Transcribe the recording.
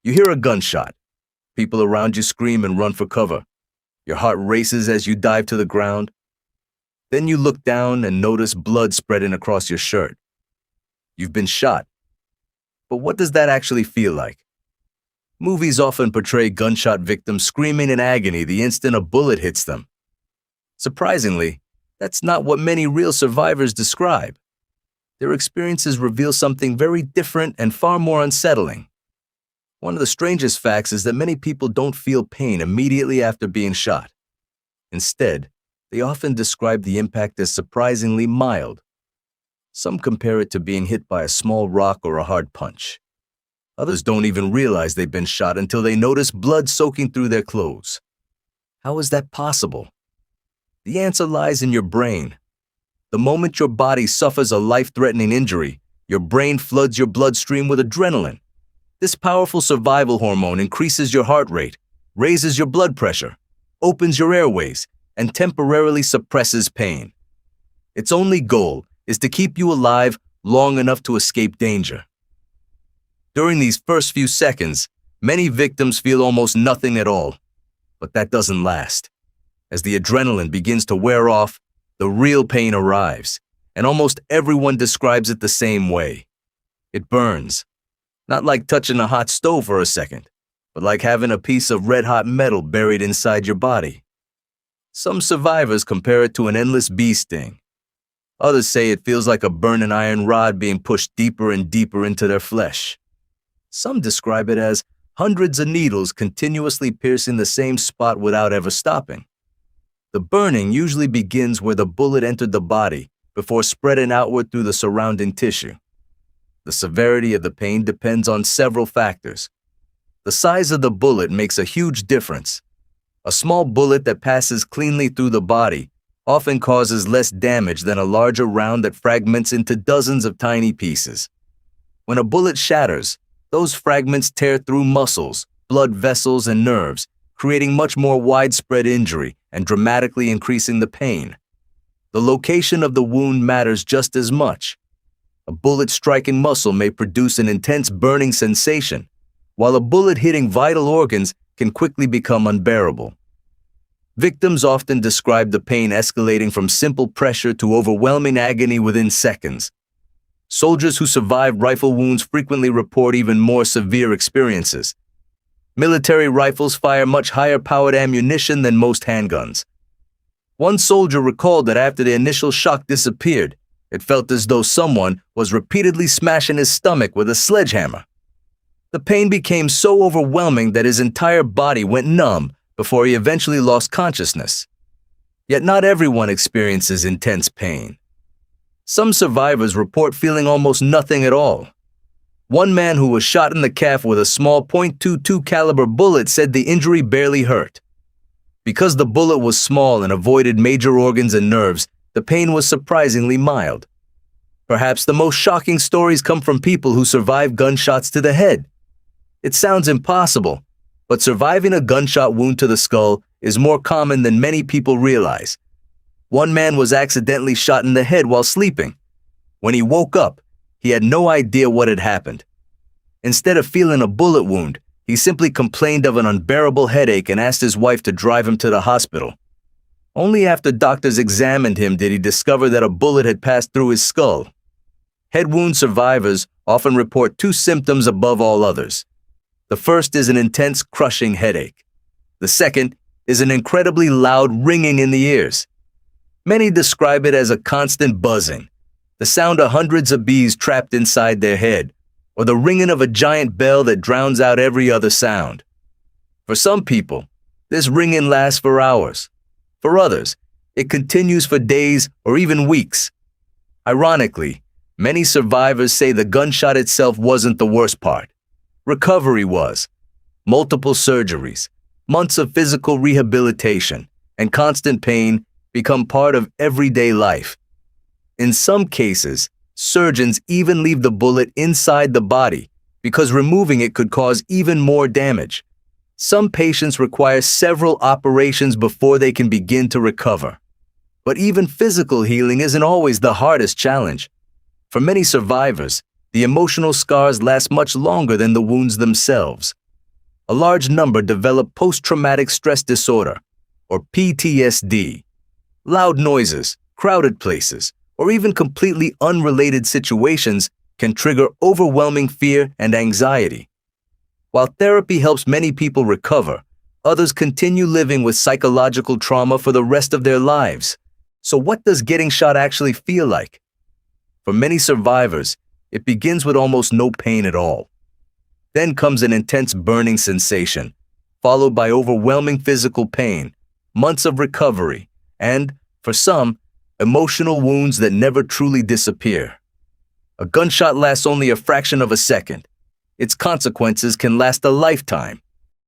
You hear a gunshot. People around you scream and run for cover. Your heart races as you dive to the ground. Then you look down and notice blood spreading across your shirt. You've been shot. But what does that actually feel like? Movies often portray gunshot victims screaming in agony the instant a bullet hits them. Surprisingly, that's not what many real survivors describe. Their experiences reveal something very different and far more unsettling. One of the strangest facts is that many people don't feel pain immediately after being shot. Instead, they often describe the impact as surprisingly mild. Some compare it to being hit by a small rock or a hard punch. Others don't even realize they've been shot until they notice blood soaking through their clothes. How is that possible? The answer lies in your brain. The moment your body suffers a life-threatening injury, your brain floods your bloodstream with adrenaline. This powerful survival hormone increases your heart rate, raises your blood pressure, opens your airways, and temporarily suppresses pain. Its only goal is to keep you alive long enough to escape danger. During these first few seconds, many victims feel almost nothing at all. But that doesn't last. As the adrenaline begins to wear off, the real pain arrives, and almost everyone describes it the same way. It burns. Not like touching a hot stove for a second, but like having a piece of red-hot metal buried inside your body. Some survivors compare it to an endless bee sting. Others say it feels like a burning iron rod being pushed deeper and deeper into their flesh. Some describe it as hundreds of needles continuously piercing the same spot without ever stopping. The burning usually begins where the bullet entered the body before spreading outward through the surrounding tissue. The severity of the pain depends on several factors. The size of the bullet makes a huge difference. A small bullet that passes cleanly through the body often causes less damage than a larger round that fragments into dozens of tiny pieces. When a bullet shatters, those fragments tear through muscles, blood vessels, and nerves, creating much more widespread injury and dramatically increasing the pain. The location of the wound matters just as much. A bullet striking muscle may produce an intense burning sensation, while a bullet hitting vital organs can quickly become unbearable. Victims often describe the pain escalating from simple pressure to overwhelming agony within seconds. Soldiers who survive rifle wounds frequently report even more severe experiences. Military rifles fire much higher-powered ammunition than most handguns. One soldier recalled that after the initial shock disappeared, it felt as though someone was repeatedly smashing his stomach with a sledgehammer. The pain became so overwhelming that his entire body went numb before he eventually lost consciousness. Yet not everyone experiences intense pain. Some survivors report feeling almost nothing at all. One man who was shot in the calf with a small .22 caliber bullet said the injury barely hurt. Because the bullet was small and avoided major organs and nerves, the pain was surprisingly mild. Perhaps the most shocking stories come from people who survive gunshots to the head. It sounds impossible, but surviving a gunshot wound to the skull is more common than many people realize. One man was accidentally shot in the head while sleeping. When he woke up, he had no idea what had happened. Instead of feeling a bullet wound, he simply complained of an unbearable headache and asked his wife to drive him to the hospital. Only after doctors examined him did he discover that a bullet had passed through his skull. Head wound survivors often report two symptoms above all others. The first is an intense crushing headache. The second is an incredibly loud ringing in the ears. Many describe it as a constant buzzing, the sound of hundreds of bees trapped inside their head, or the ringing of a giant bell that drowns out every other sound. For some people, this ringing lasts for hours. For others, it continues for days or even weeks. Ironically, many survivors say the gunshot itself wasn't the worst part. Recovery was. Multiple surgeries, months of physical rehabilitation, and constant pain become part of everyday life. In some cases, surgeons even leave the bullet inside the body because removing it could cause even more damage. Some patients require several operations before they can begin to recover. But even physical healing isn't always the hardest challenge. For many survivors, the emotional scars last much longer than the wounds themselves. a large number develop post-traumatic stress disorder, or PTSD. Loud noises, crowded places, or even completely unrelated situations can trigger overwhelming fear and anxiety. While therapy helps many people recover, others continue living with psychological trauma for the rest of their lives. So what does getting shot actually feel like? For many survivors, it begins with almost no pain at all. Then comes an intense burning sensation, followed by overwhelming physical pain, months of recovery, and, for some, emotional wounds that never truly disappear. A gunshot lasts only a fraction of a second. Its consequences can last a lifetime.